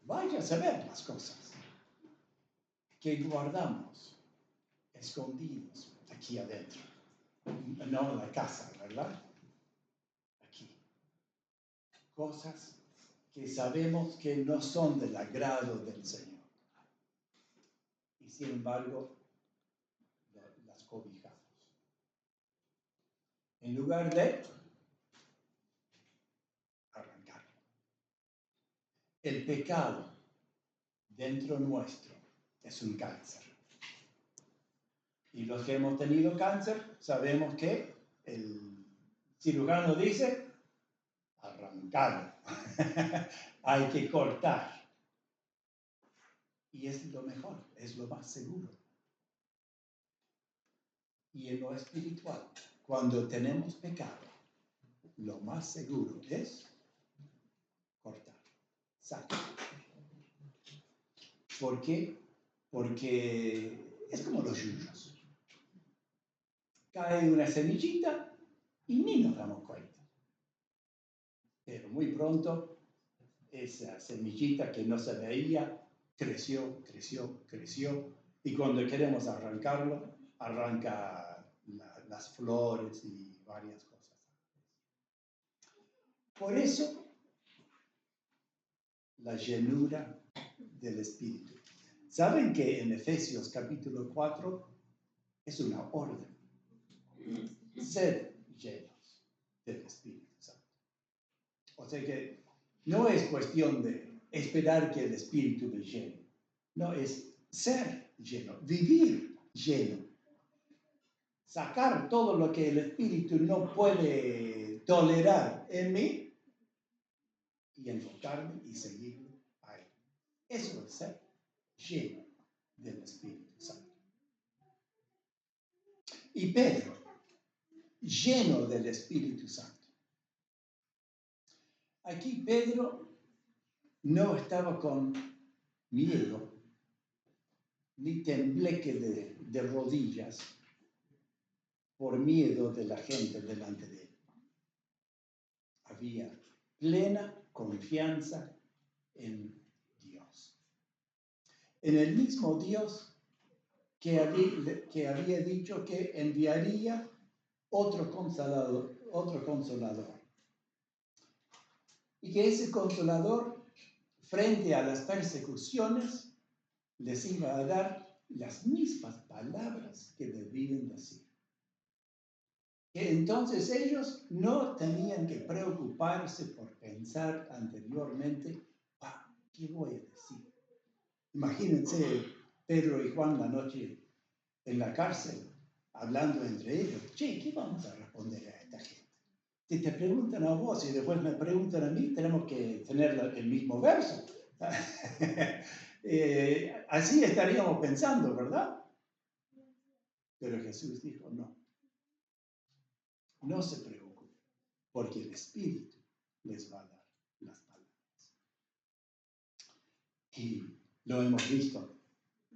vaya a saber las cosas que guardamos escondidos aquí adentro. No en la casa, ¿verdad? Aquí. Cosas que sabemos que no son del agrado del Señor. Y sin embargo, las cobijamos. En lugar de arrancar. El pecado dentro nuestro es un cáncer. Y los que hemos tenido cáncer sabemos que el cirujano dice arrancarlo. Hay que cortar. Y es lo mejor, es lo más seguro. Y en lo espiritual, cuando tenemos pecado, lo más seguro es cortar, sacar. ¿Por qué? Porque es como los yuyos. Cae una semillita y ni nos damos cuenta. Pero muy pronto, esa semillita que no se veía, creció, y cuando queremos arrancarlo, arranca las flores y varias cosas. Por eso, la llenura del Espíritu. ¿Saben que en Efesios capítulo 4 es una orden? Sed llenos del Espíritu Santo. O sea que no es cuestión de esperar que el Espíritu me llene. No, es ser lleno, vivir lleno. Sacar todo lo que el Espíritu no puede tolerar en mí y enfocarme y seguirlo a Él. Eso es ser lleno del Espíritu Santo. Y Pedro, lleno del Espíritu Santo. Aquí Pedro no estaba con miedo ni tembleque de rodillas por miedo de la gente delante de él. Había plena confianza en Dios. En el mismo Dios que había dicho que enviaría otro consolador. Y que ese consolador, frente a las persecuciones, les iba a dar las mismas palabras que debían decir. Que entonces ellos no tenían que preocuparse por pensar anteriormente, ¿qué voy a decir? Imagínense Pedro y Juan la noche en la cárcel, hablando entre ellos. Che, ¿qué vamos a responder a esta gente? Si te preguntan a vos y después me preguntan a mí, tenemos que tener el mismo verso. Así estaríamos pensando, ¿verdad? Pero Jesús dijo, no se preocupen, porque el Espíritu les va a dar las palabras. Y lo hemos visto.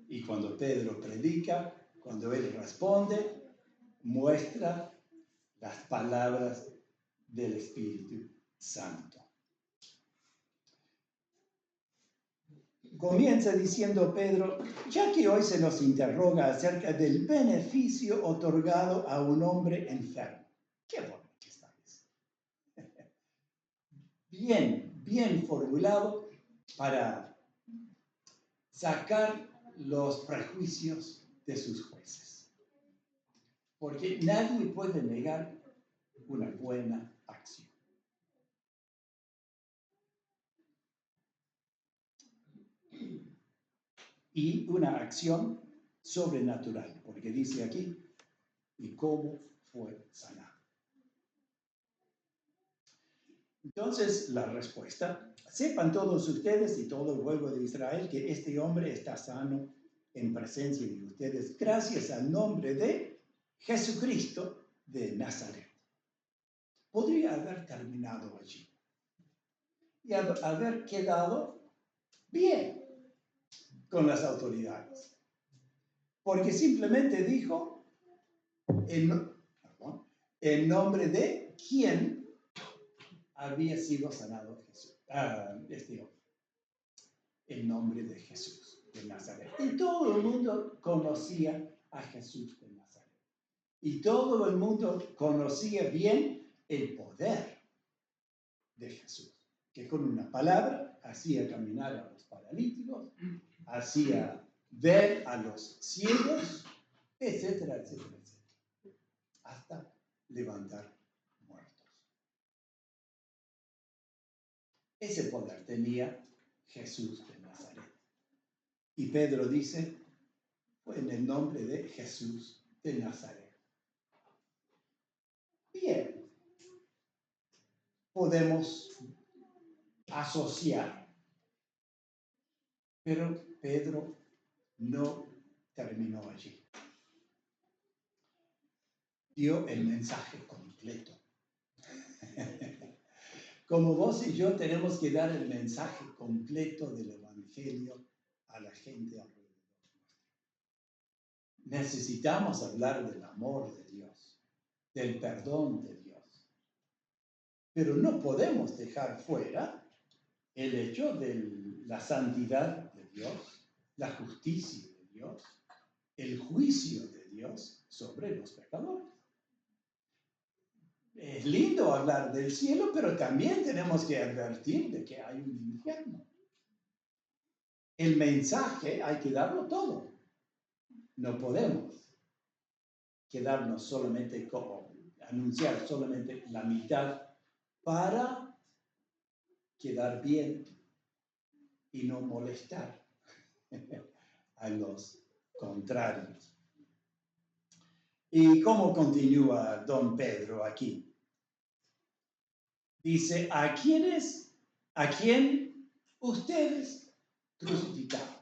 Y cuando Pedro predica, cuando él responde, muestra las palabras del Espíritu Santo. Comienza diciendo Pedro, ya que hoy se nos interroga acerca del beneficio otorgado a un hombre enfermo. Qué bueno que está eso. Bien formulado para sacar los prejuicios de sus jueces. Porque nadie puede negar una buena acción. Y una acción sobrenatural, porque dice aquí, ¿y cómo fue sanado? Entonces, la respuesta, sepan todos ustedes y todo el pueblo de Israel que este hombre está sano en presencia de ustedes gracias al nombre de Jesucristo de Nazaret. Podría haber terminado allí y haber quedado bien con las autoridades, porque simplemente dijo en nombre de quién había sido sanado Jesús, este hombre. el nombre de Jesús de Nazaret. Y todo el mundo conocía a Jesús de Nazaret. Y todo el mundo conocía bien el poder de Jesús, que con una palabra hacía caminar a los paralíticos, hacía ver a los ciegos, etcétera, etcétera, etcétera, hasta levantar muertos. Ese poder tenía Jesús de Nazaret. Y Pedro dice, fue en el nombre de Jesús de Nazaret. Bien, podemos asociar, pero Pedro no terminó allí. Dio el mensaje completo. Como vos y yo tenemos que dar el mensaje completo del Evangelio a la gente alrededor nuestro. Necesitamos hablar del amor de Dios, del perdón de Dios. Pero no podemos dejar fuera el hecho de la santidad de Dios, la justicia de Dios, el juicio de Dios sobre los pecadores. Es lindo hablar del cielo, pero también tenemos que advertir de que hay un infierno. El mensaje hay que darlo todo. No podemos quedarnos solamente como anunciar solamente la mitad para quedar bien y no molestar a los contrarios. ¿Y cómo continúa don Pedro aquí? Dice, ¿a quién ustedes crucificaron?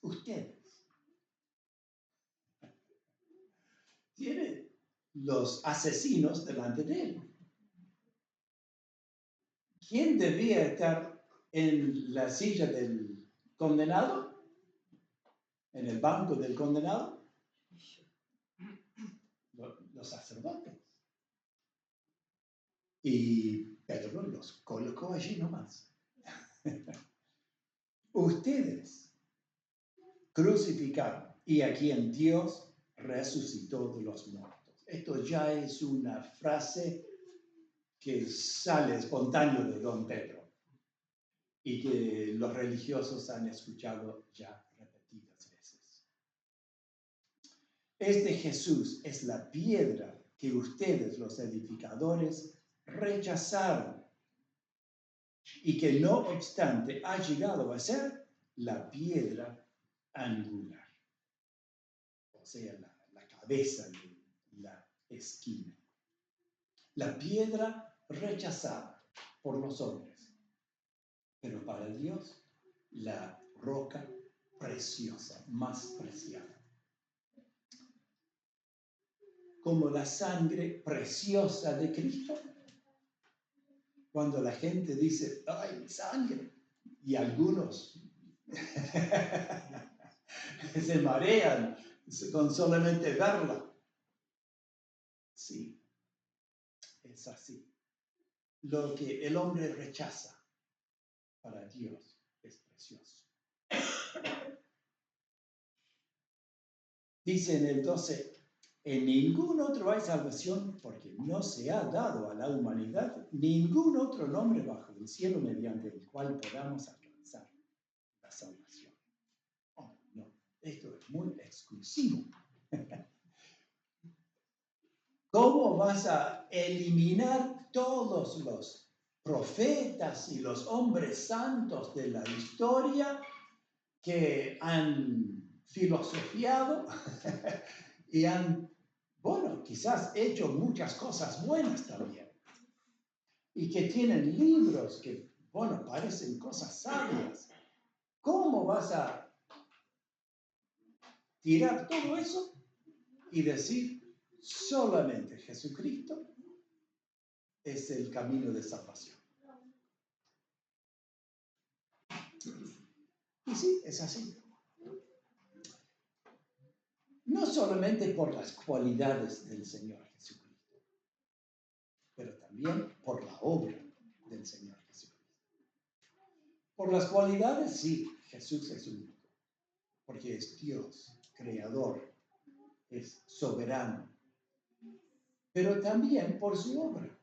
Ustedes. Tiene los asesinos delante de él. ¿Quién debía estar en la silla del condenado? ¿En el banco del condenado? Los sacerdotes. Y Pedro los colocó allí nomás. Ustedes crucificaron y a quien Dios resucitó de los muertos. Esto ya es una frase que sale espontáneo de don Pedro y que los religiosos han escuchado ya repetidas veces. Este Jesús es la piedra que ustedes, los edificadores, rechazaron y que no obstante ha llegado a ser la piedra angular, o sea, la cabeza de la esquina. La piedra rechazada por los hombres, pero para Dios la roca preciosa, más preciada. Como la sangre preciosa de Cristo. Cuando la gente dice, ¡ay, sangre! Y algunos se marean con solamente verla. Sí, es así. Lo que el hombre rechaza para Dios es precioso. Dice en el 12, en ningún otro hay salvación porque no se ha dado a la humanidad ningún otro nombre bajo el cielo mediante el cual podamos alcanzar la salvación. Oh, no, esto es muy exclusivo. ¿Cómo vas a eliminar todos los profetas y los hombres santos de la historia que han filosofiado y han, bueno, quizás hecho muchas cosas buenas también? Y que tienen libros que, bueno, parecen cosas sabias. ¿Cómo vas a tirar todo eso y decir solamente Jesucristo es el camino de salvación? Y sí, es así. No solamente por las cualidades del Señor Jesucristo, pero también por la obra del Señor Jesucristo. Por las cualidades, sí, Jesús es único, porque es Dios, creador, es soberano, pero también por su obra.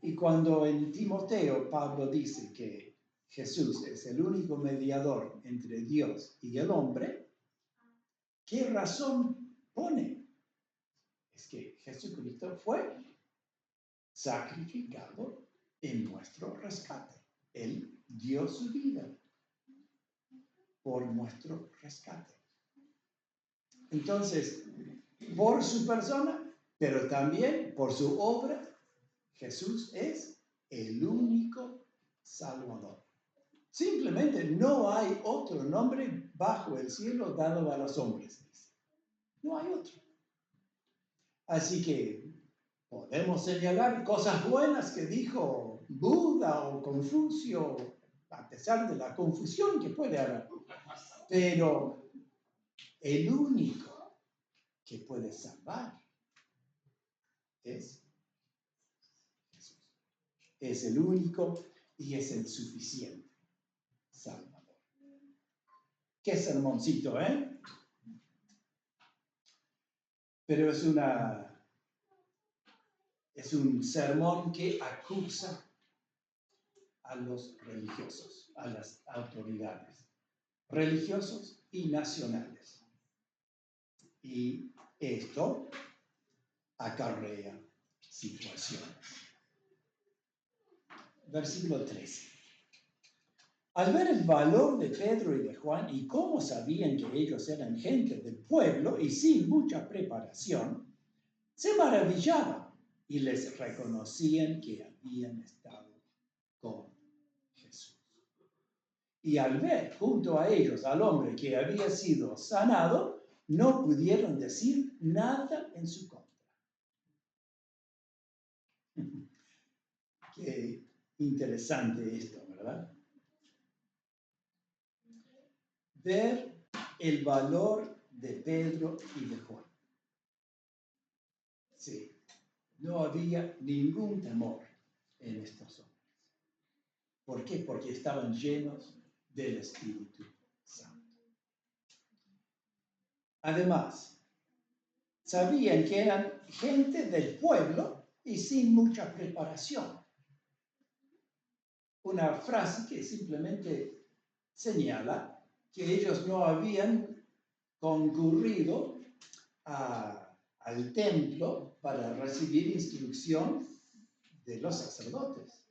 Y cuando en Timoteo Pablo dice que Jesús es el único mediador entre Dios y el hombre, ¿qué razón pone? Es que Jesucristo fue sacrificado en nuestro rescate. Él dio su vida por nuestro rescate. Entonces, por su persona, pero también por su obra, Jesús es el único Salvador. Simplemente no hay otro nombre bajo el cielo dado a los hombres. No hay otro. Así que podemos señalar cosas buenas que dijo Buda o Confucio, a pesar de la confusión que puede haber. Pero el único que puede salvar es Jesús. Es el único y es el suficiente Salvador. Qué sermoncito, ¿eh? Pero es un sermón que acusa a los religiosos, a las autoridades, religiosos y nacionales. Y esto acarrea situaciones. Versículo 13. Al ver el valor de Pedro y de Juan y cómo sabían que ellos eran gente del pueblo y sin mucha preparación, se maravillaban y les reconocían que habían estado con Jesús. Y al ver junto a ellos al hombre que había sido sanado, no pudieron decir nada en su contra. Qué interesante esto, ¿verdad? Ver el valor de Pedro y de Juan. Sí, no había ningún temor en estos hombres. ¿Por qué? Porque estaban llenos del Espíritu Santo. Además, sabían que eran gente del pueblo y sin mucha preparación. Una frase que simplemente señala que ellos no habían concurrido al templo para recibir instrucción de los sacerdotes.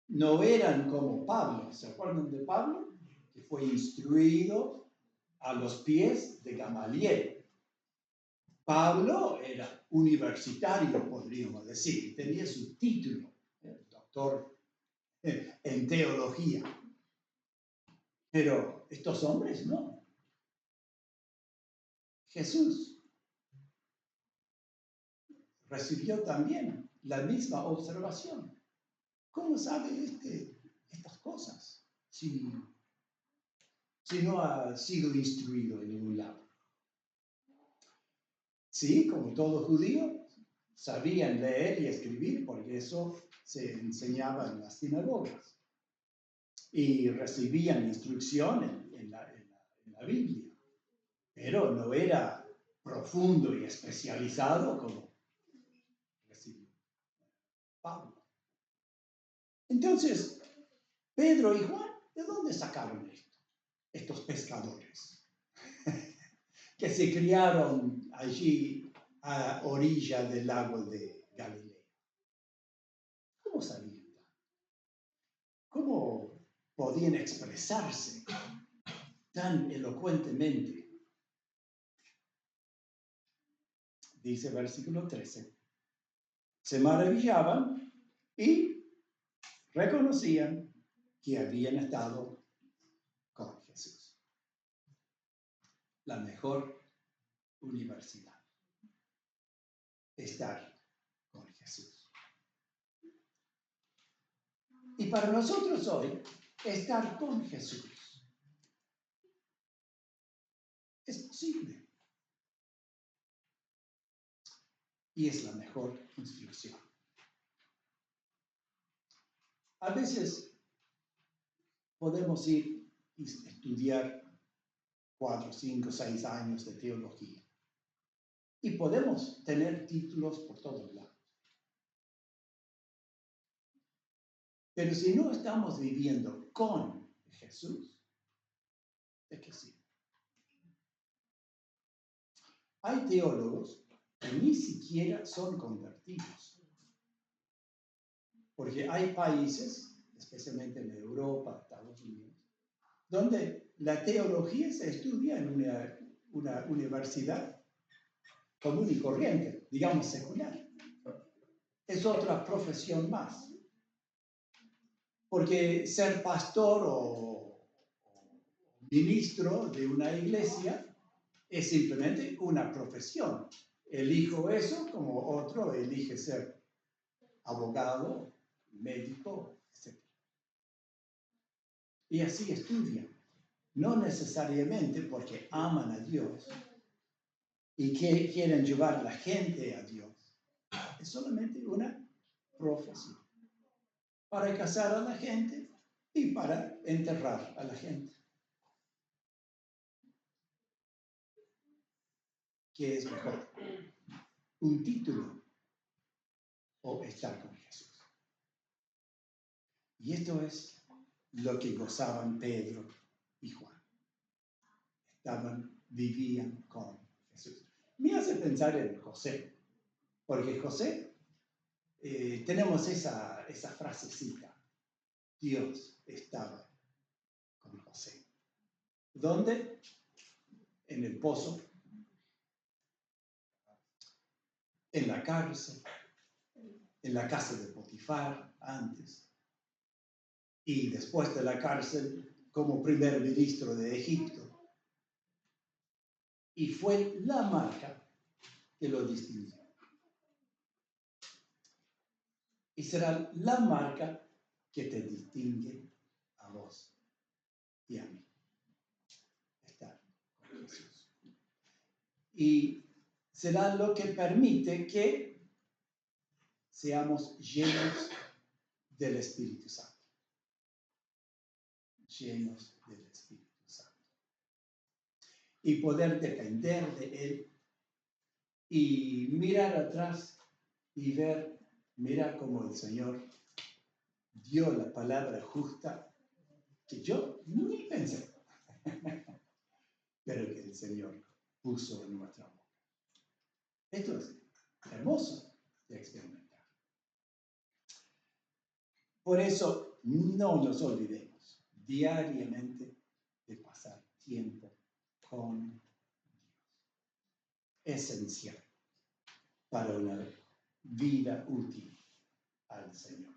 No eran como Pablo. ¿Se acuerdan de Pablo? Que fue instruido a los pies de Gamaliel. Pablo era universitario, podríamos decir. Tenía su título, doctor en teología. Pero estos hombres no. Jesús recibió también la misma observación. ¿Cómo sabe estas cosas si no ha sido instruido en ningún lado? Sí, como todo judío, sabían leer y escribir porque eso se enseñaba en las sinagogas. Y recibían instrucción en la Biblia. Pero no era profundo y especializado como recibió Pablo. Entonces, Pedro y Juan, ¿de dónde sacaron esto? Estos pescadores que se criaron allí a orilla del lago de Galilea. ¿Cómo sabían? ¿Cómo podían expresarse tan elocuentemente? Dice versículo 13. Se maravillaban y reconocían que habían estado con Jesús. La mejor universidad. Estar con Jesús. Y para nosotros hoy, estar con Jesús es posible. Y es la mejor instrucción. A veces podemos ir y estudiar 4, 5, 6 años de teología. Y podemos tener títulos por todos lados. Pero si no estamos viviendo con Jesús, ¿de qué sirve? Hay teólogos que ni siquiera son convertidos. Porque hay países, especialmente en Europa, Estados Unidos, donde la teología se estudia en una universidad común y corriente, digamos secular. Es otra profesión más. Porque ser pastor o ministro de una iglesia es simplemente una profesión. Elijo eso como otro elige ser abogado, médico, etc. Y así estudian. No necesariamente porque aman a Dios y que quieren llevar a la gente a Dios. Es solamente una profesión. Para casar a la gente y para enterrar a la gente. ¿Qué es mejor? ¿Un título o estar con Jesús? Y esto es lo que gozaban Pedro y Juan. Vivían con Jesús. Me hace pensar en José, porque José, tenemos esa frasecita, Dios estaba con José. ¿Dónde? En el pozo, en la cárcel, en la casa de Potifar antes, y después de la cárcel como primer ministro de Egipto. Y fue la marca que lo distinguió. Y será la marca que te distingue a vos y a mí. Estar con Jesús. Y será lo que permite que seamos llenos del Espíritu Santo. Llenos del Espíritu Santo. Y poder depender de Él y mirar atrás y ver, mira cómo el Señor dio la palabra justa que yo ni pensé, pero que el Señor puso en nuestra boca. Esto es hermoso de experimentar. Por eso no nos olvidemos diariamente de pasar tiempo con Dios. Esencial para una vida útil al Señor.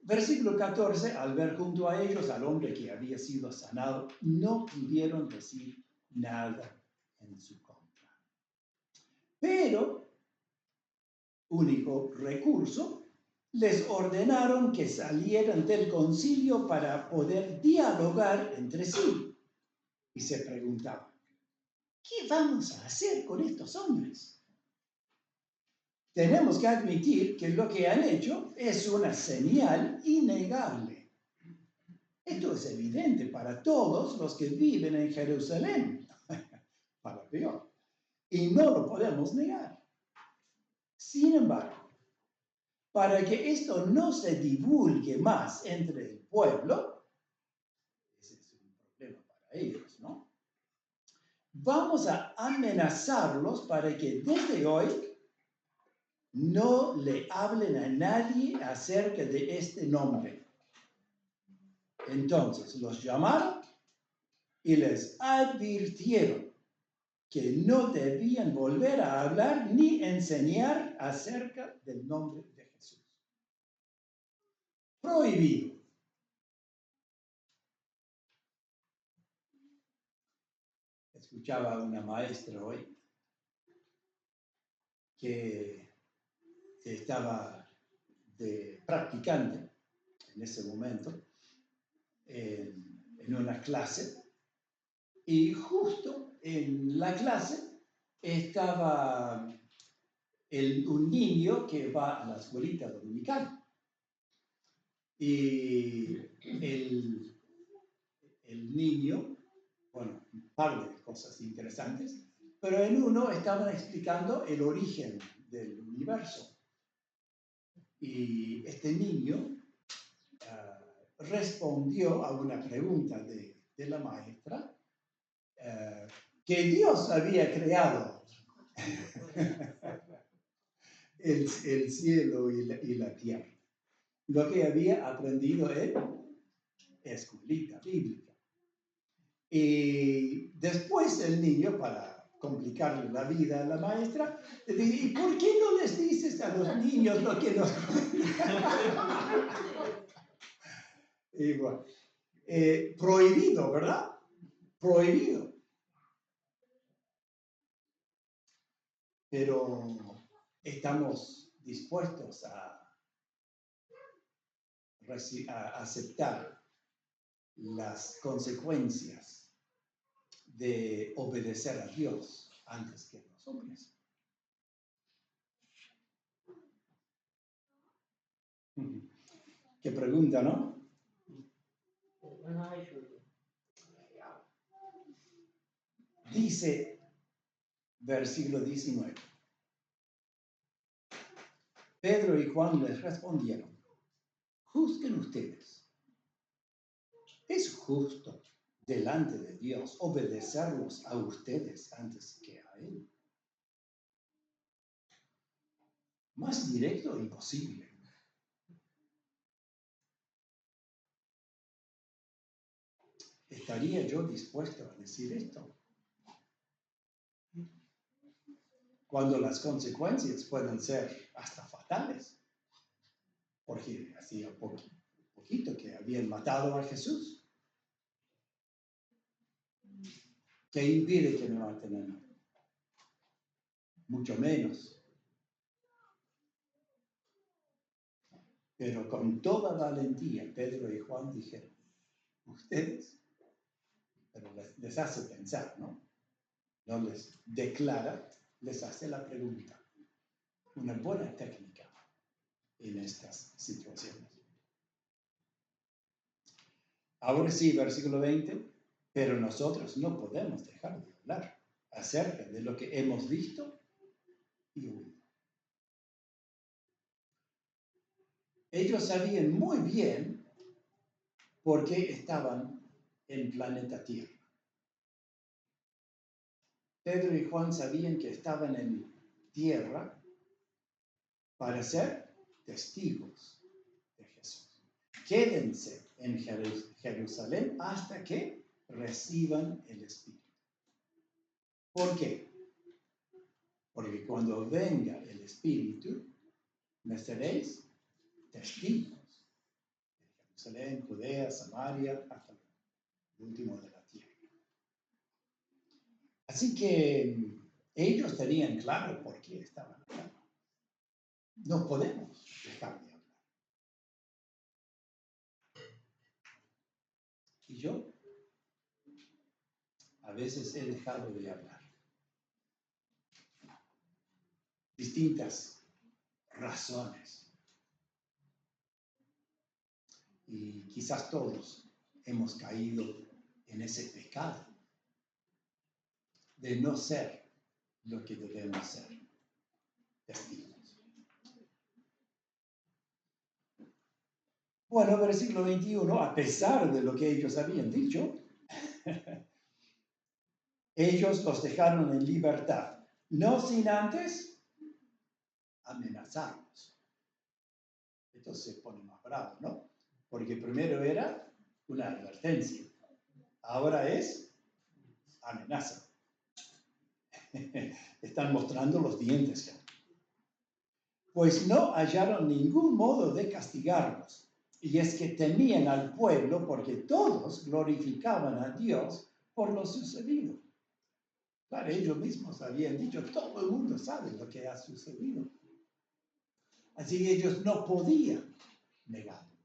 Versículo 14, al ver junto a ellos al hombre que había sido sanado, no pudieron decir nada en su contra. Pero, único recurso, les ordenaron que salieran del concilio para poder dialogar entre sí. Y se preguntaban, ¿qué vamos a hacer con estos hombres? Tenemos que admitir que lo que han hecho es una señal innegable. Esto es evidente para todos los que viven en Jerusalén, para peor, y no lo podemos negar. Sin embargo, para que esto no se divulgue más entre el pueblo, ese es un problema para ellos, ¿no? Vamos a amenazarlos para que desde hoy no le hablen a nadie acerca de este nombre. Entonces los llamaron y les advirtieron que no debían volver a hablar ni enseñar acerca del nombre de Jesús. Prohibido. Escuchaba a una maestra hoy que estaba de practicante en ese momento en una clase y justo en la clase estaba un niño que va a la escuelita dominical Y el niño, bueno, un par de cosas interesantes, pero en uno estaban explicando el origen del universo. Y este niño respondió a una pregunta de la maestra que Dios había creado el cielo y la tierra. Lo que había aprendido en escuelita bíblica. Y después el niño, para complicarle la vida a la maestra, le dice, ¿y por qué no les dices a los niños lo que nos Y bueno, prohibido, ¿verdad? Prohibido. Pero estamos dispuestos a aceptar las consecuencias de obedecer a Dios antes que a los hombres. Qué pregunta, ¿no? Dice, versículo 19. Pedro y Juan les respondieron, juzguen ustedes. ¿Es justo delante de Dios obedecerlos a ustedes antes que a Él? Más directo imposible. ¿Estaría yo dispuesto a decir esto? Cuando las consecuencias pueden ser hasta fatales. Porque hacía poquito que habían matado a Jesús. ¿Qué impide que me maten a mí? Mucho menos. Pero con toda valentía, Pedro y Juan dijeron, ustedes, pero les hace pensar, ¿no? No les declara, les hace la pregunta. Una buena técnica en estas situaciones. Ahora sí, versículo 20, pero nosotros no podemos dejar de hablar acerca de lo que hemos visto y oído. Ellos sabían muy bien por qué estaban en planeta Tierra. Pedro y Juan sabían que estaban en Tierra para ser testigos de Jesús. Quédense en Jerusalén hasta que reciban el Espíritu. ¿Por qué? Porque cuando venga el Espíritu, me seréis testigos de Jerusalén, Judea, Samaria, hasta el último de la tierra. Así que ellos tenían claro por qué estaban acá. No podemos dejar de hablar. Y yo a veces he dejado de hablar. Distintas razones. Y quizás todos hemos caído en ese pecado de no ser lo que debemos ser, testigos. Bueno, versículo 21, a pesar de lo que ellos habían dicho, ellos los dejaron en libertad, no sin antes amenazarlos. Esto se pone más bravo, ¿no? Porque primero era una advertencia, ahora es amenaza. Están mostrando los dientes ya. Pues no hallaron ningún modo de castigarlos. Y es que temían al pueblo porque todos glorificaban a Dios por lo sucedido. Claro, ellos mismos habían dicho, todo el mundo sabe lo que ha sucedido. Así que ellos no podían negarlo.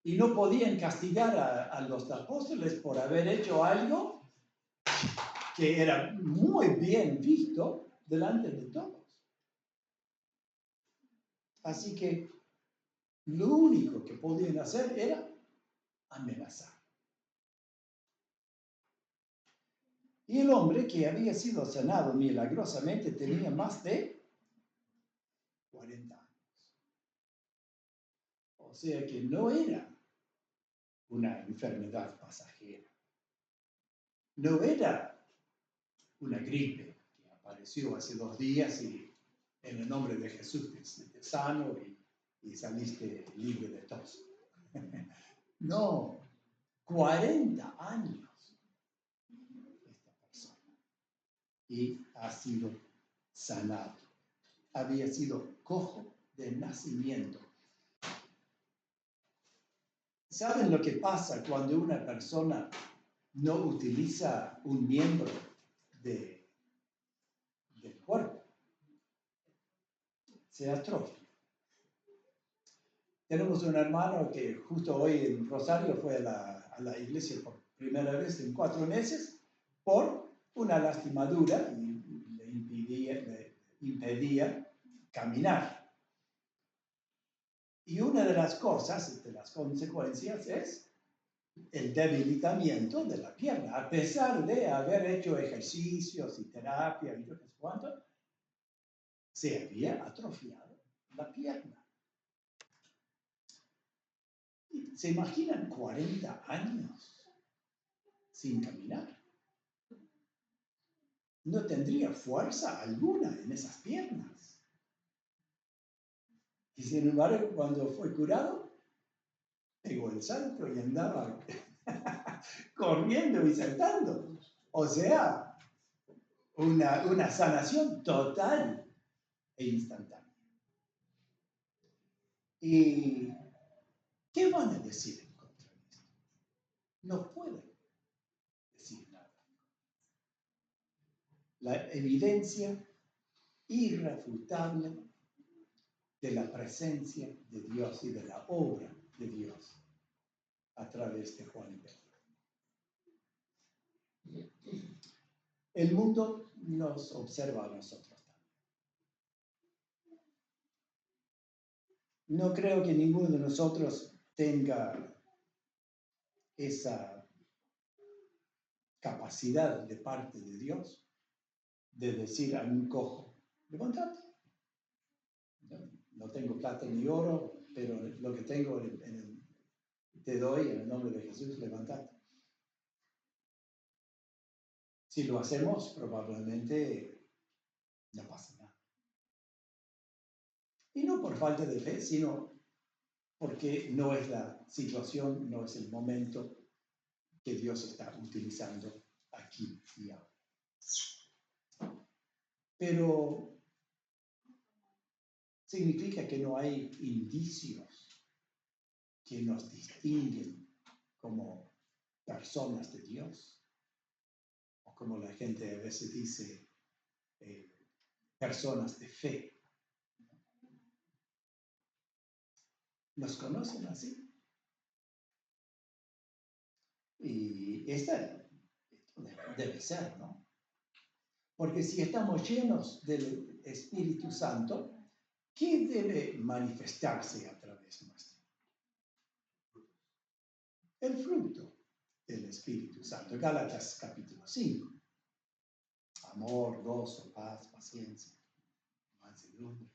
Y no podían castigar a los apóstoles por haber hecho algo que era muy bien visto delante de todos. Así que Lo único que podían hacer era amenazar. Y el hombre que había sido sanado milagrosamente tenía más de 40 años. O sea que no era una enfermedad pasajera. No era una gripe que apareció hace 2 días y en el nombre de Jesús te sano y saliste libre de tos. No, 40 años esta persona y ha sido sanado. Había sido cojo de nacimiento. ¿Saben lo que pasa cuando una persona no utiliza un miembro del cuerpo? Se atrofia. Tenemos un hermano que justo hoy en Rosario fue a la iglesia por primera vez en 4 meses por una lastimadura y le impedía caminar. Y una de las cosas, de las consecuencias, es el debilitamiento de la pierna. A pesar de haber hecho ejercicios y terapia y no sé cuánto, se había atrofiado la pierna. ¿Se imaginan 40 años sin caminar? No tendría fuerza alguna en esas piernas. Y sin embargo, cuando fue curado, pegó el salto y andaba corriendo y saltando. O sea, una sanación total e instantánea. ¿Y qué van a decir en contra de esto? No pueden decir nada. La evidencia irrefutable de la presencia de Dios y de la obra de Dios a través de Juan y Pedro. El mundo nos observa a nosotros también. No creo que ninguno de nosotros tenga esa capacidad de parte de Dios de decir a un cojo, levántate. No tengo plata ni oro, pero lo que tengo te doy en el nombre de Jesús, levántate. Si lo hacemos, probablemente no pasa nada. Y no por falta de fe, sino porque no es la situación, no es el momento que Dios está utilizando aquí y ahora. Pero significa que no hay indicios que nos distinguen como personas de Dios, o como la gente a veces dice, personas de fe. ¿Nos conocen así? Y esto debe ser, ¿no? Porque si estamos llenos del Espíritu Santo, ¿qué debe manifestarse a través nuestro? El fruto del Espíritu Santo. Gálatas capítulo 5. Amor, gozo, paz, paciencia, mansedumbre.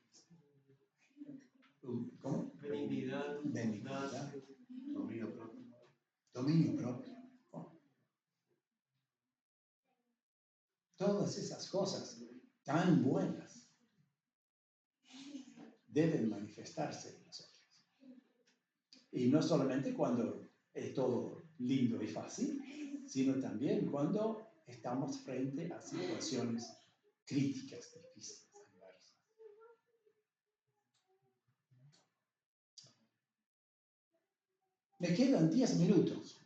¿Cómo? Benignidad. Dominio propio. Dominio propio. Todas esas cosas tan buenas deben manifestarse en nosotros. Y no solamente cuando es todo lindo y fácil, sino también cuando estamos frente a situaciones críticas, difíciles, adversas. Me quedan 10 minutos.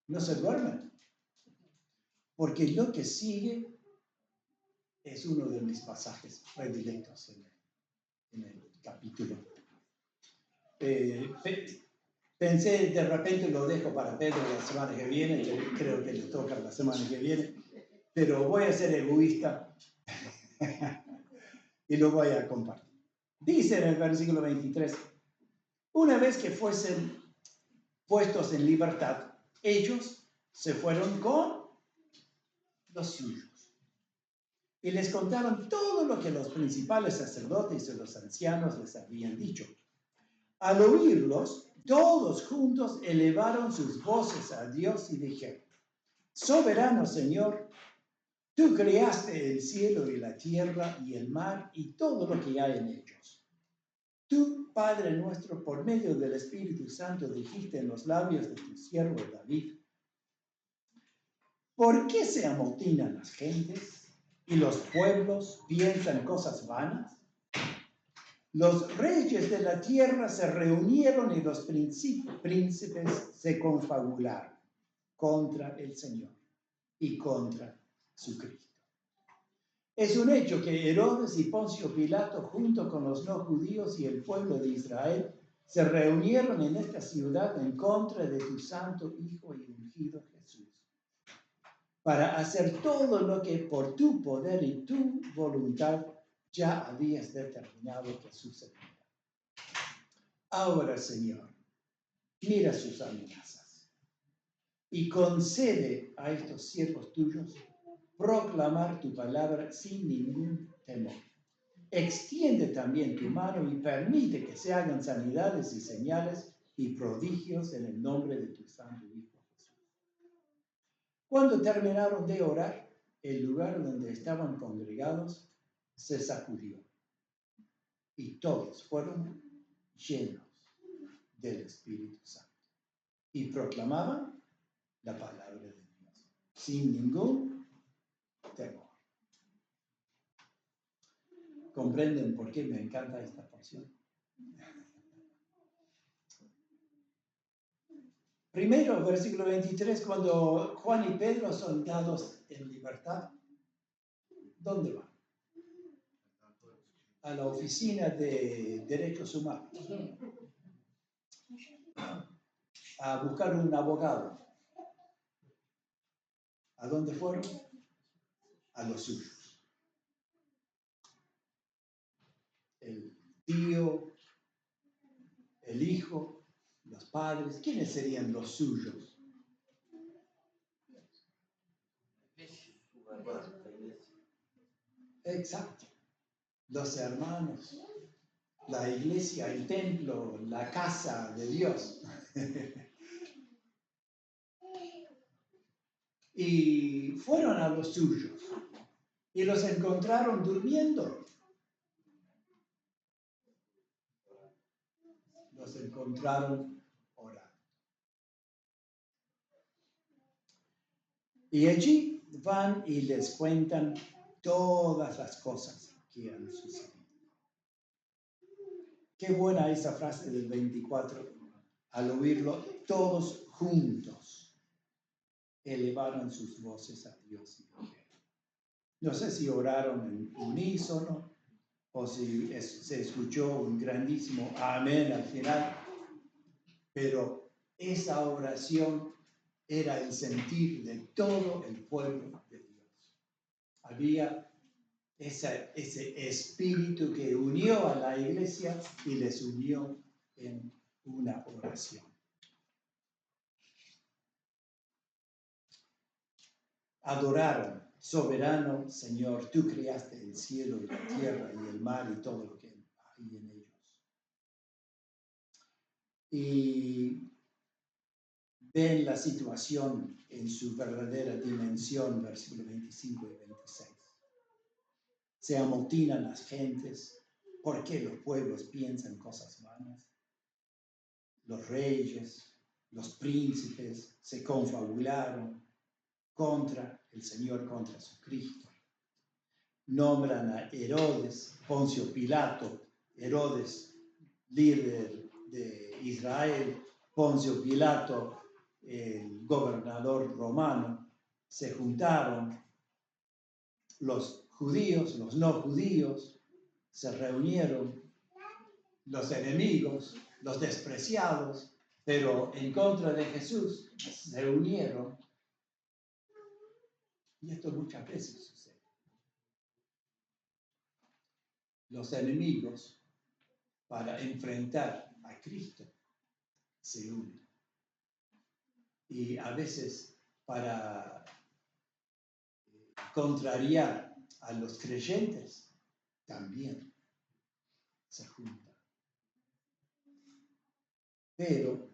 No se duermen, porque lo que sigue es uno de mis pasajes predilectos en el capítulo. Pensé, de repente lo dejo para Pedro la semana que viene, creo que le toca la semana que viene, pero voy a ser egoísta y lo voy a compartir. Dice en el versículo 23, Una vez que fuesen puestos en libertad, ellos se fueron con los suyos y les contaron todo lo que los principales sacerdotes y los ancianos les habían dicho. Al oírlos, todos juntos elevaron sus voces a Dios y dijeron: Soberano Señor, tú creaste el cielo y la tierra y el mar y todo lo que hay en ellos. Tú, Padre nuestro, por medio del Espíritu Santo dijiste en los labios de tu siervo David: ¿por qué se amotinan las gentes y los pueblos piensan cosas vanas? Los reyes de la tierra se reunieron y los príncipes se confabularon contra el Señor y contra su Cristo. Es un hecho que Herodes y Poncio Pilato, junto con los no judíos y el pueblo de Israel, se reunieron en esta ciudad en contra de tu santo Hijo y ungido Jesús, para hacer todo lo que por tu poder y tu voluntad ya habías determinado que sucediera. Ahora, Señor, mira sus amenazas y concede a estos siervos tuyos proclamar tu palabra sin ningún temor. Extiende también tu mano y permite que se hagan sanidades y señales y prodigios en el nombre de tu santo Hijo Jesús. Cuando terminaron de orar, el lugar donde estaban congregados se sacudió y todos fueron llenos del Espíritu Santo y proclamaban la palabra de Dios sin ningún temor. ¿Comprenden por qué me encanta esta porción? Primero, versículo 23, cuando Juan y Pedro son dados en libertad, ¿dónde van? A la oficina de derechos humanos, a buscar un abogado. ¿A dónde fueron? A los suyos. El tío, el hijo, los padres. ¿Quiénes serían los suyos? Exacto. Los hermanos, la iglesia, el templo, la casa de Dios. Y fueron a los suyos y los encontraron durmiendo. Los encontraron orando. Y allí van y les cuentan todas las cosas que han sucedido. Qué buena esa frase del 24. Al oírlo, todos juntos elevaron sus voces a Dios y dijeron. No sé si oraron en unísono o si se escuchó un grandísimo amén al final, pero esa oración era el sentir de todo el pueblo de Dios. Había ese espíritu que unió a la iglesia y les unió en una oración. Adoraron: soberano Señor, tú creaste el cielo y la tierra y el mar y todo lo que hay en ellos. Y ven la situación en su verdadera dimensión, versículos 25 y 26. Se amotinan las gentes. ¿Por qué los pueblos piensan cosas vanas? Los reyes, los príncipes se confabularon contra el Señor, contra su Cristo. Nombran a Herodes, Poncio Pilato, Herodes, líder de Israel, Poncio Pilato, el gobernador romano. Se juntaron los judíos, los no judíos, se reunieron, los enemigos, los despreciados, pero en contra de Jesús, se unieron. Y esto muchas veces sucede. Los enemigos, para enfrentar a Cristo se unen. Y a veces para contrariar a los creyentes también se juntan. Pero,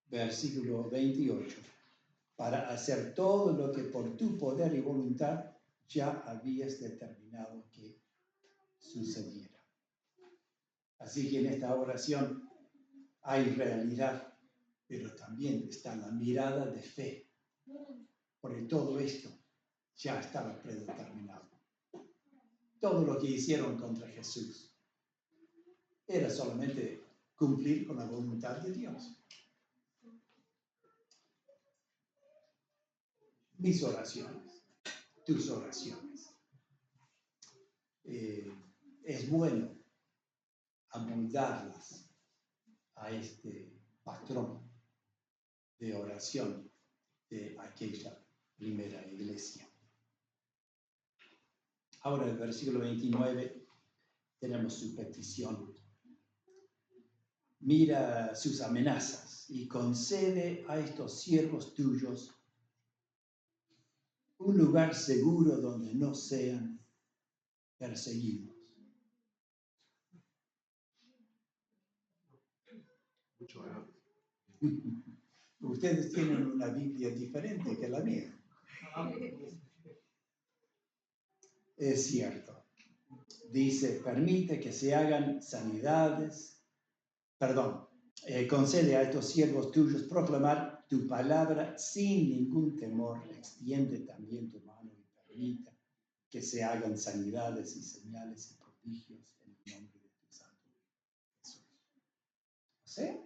versículo 28, para hacer todo lo que por tu poder y voluntad ya habías determinado que sucediera. Así que en esta oración hay realidad, pero también está la mirada de fe, porque todo esto ya estaba predeterminado. Todo lo que hicieron contra Jesús era solamente cumplir con la voluntad de Dios. Mis oraciones, tus oraciones. Es bueno amoldarlas a este patrón de oración de aquella primera iglesia. Ahora, el versículo 29, tenemos su petición. Mira sus amenazas y concede a estos siervos tuyos un lugar seguro donde no sean perseguidos. Ustedes tienen una Biblia diferente que la mía. Es cierto. Dice, permite que se hagan sanidades. Concede a estos siervos tuyos proclamar tu palabra sin ningún temor. Extiende también tu mano y permita que se hagan sanidades y señales y prodigios en el nombre de tu Santo Jesús. O sea,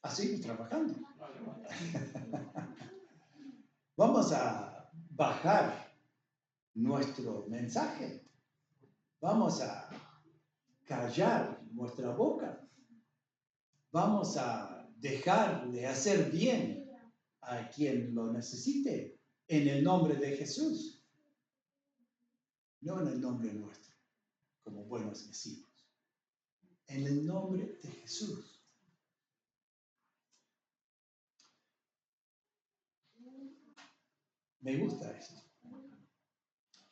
a seguir trabajando. Vamos a bajar nuestro mensaje. Vamos a callar nuestra boca. Vamos a dejar de hacer bien a quien lo necesite en el nombre de Jesús. No en el nombre nuestro, como buenos vecinos. En el nombre de Jesús. Me gusta esto.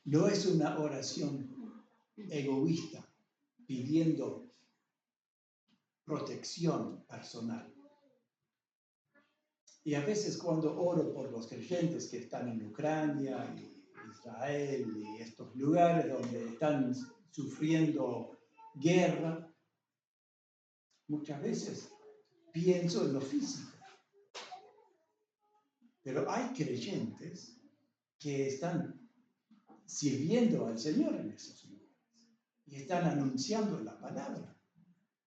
No es una oración egoísta pidiendo protección personal. Y a veces cuando oro por los creyentes que están en Ucrania, y Israel y estos lugares donde están sufriendo guerra, muchas veces pienso en lo físico. Pero hay creyentes que están sirviendo al Señor en esos lugares y están anunciando la palabra.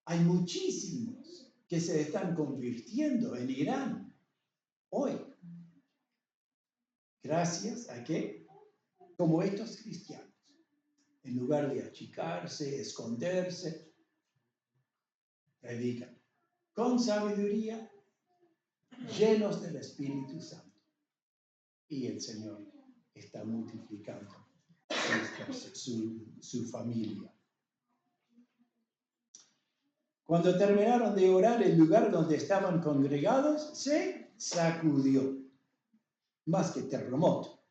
Hay muchísimos que se están convirtiendo en Irán hoy, gracias a que, como estos cristianos, en lugar de achicarse, esconderse, predican con sabiduría, llenos del Espíritu Santo. Y el Señor está multiplicando su familia. Cuando terminaron de orar, el lugar donde estaban congregados se sacudió, más que terremoto.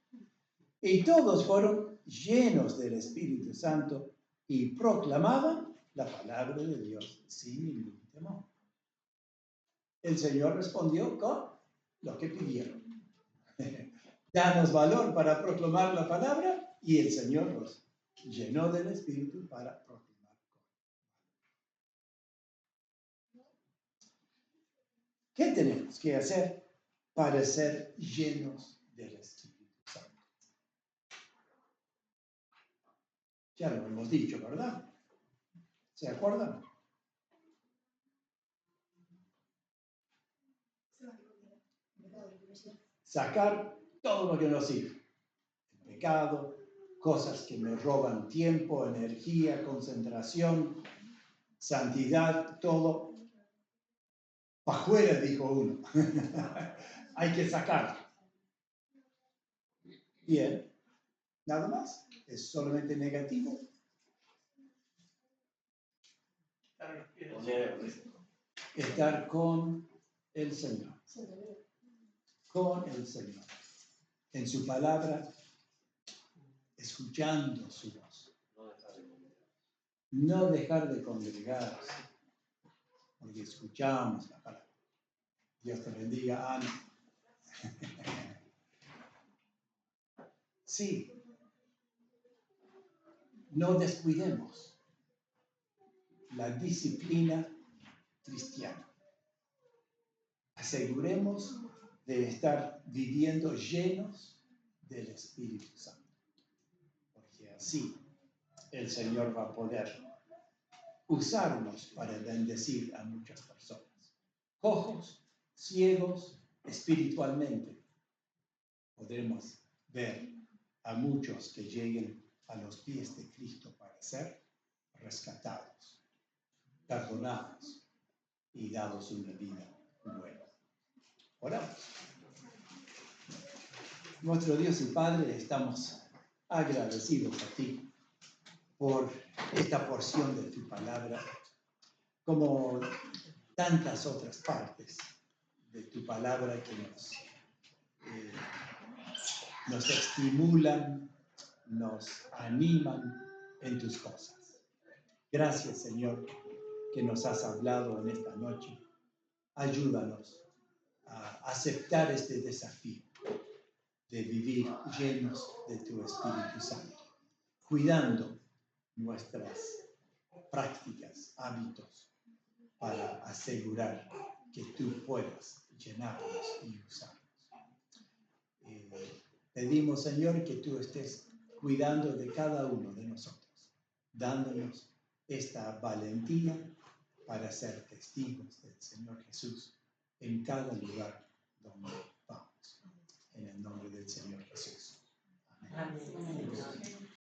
Y todos fueron llenos del Espíritu Santo y proclamaban la palabra de Dios sin ningún temor. El Señor respondió con lo que pidieron. Danos valor para proclamar la palabra, y el Señor los llenó del Espíritu para proclamar. ¿Qué tenemos que hacer para ser llenos del Espíritu Santo? Ya lo hemos dicho, ¿verdad? ¿Se acuerdan? Sacar todo lo que nos sirve. El pecado, cosas que me roban tiempo, energía, concentración, santidad, todo. Para afuera, dijo uno. Hay que sacar. Bien. Nada más. Es solamente negativo. Estar con el Señor. Con el Señor. En su palabra, escuchando su voz. No dejar de congregarse, porque escuchamos la palabra. Dios te bendiga, Ana. Sí, no descuidemos la disciplina cristiana. Aseguremos de estar viviendo llenos del Espíritu Santo, porque así el Señor va a poder usarnos para bendecir a muchas personas. Cojos, ciegos, espiritualmente, podremos ver a muchos que lleguen a los pies de Cristo para ser rescatados, perdonados y dados una vida buena. Oramos. Nuestro Dios y Padre, estamos agradecidos a ti por esta porción de tu palabra, como tantas otras partes de tu palabra que nos estimulan, nos animan en tus cosas. Gracias, Señor, que nos has hablado en esta noche. Ayúdanos a aceptar este desafío de vivir llenos de tu Espíritu Santo, cuidando nuestras prácticas, hábitos, para asegurar que tú puedas llenarnos y usarnos. Pedimos, Señor, que tú estés cuidando de cada uno de nosotros, dándonos esta valentía para ser testigos del Señor Jesús en cada lugar donde vamos. En el nombre del Señor Jesús. Amén. Amén.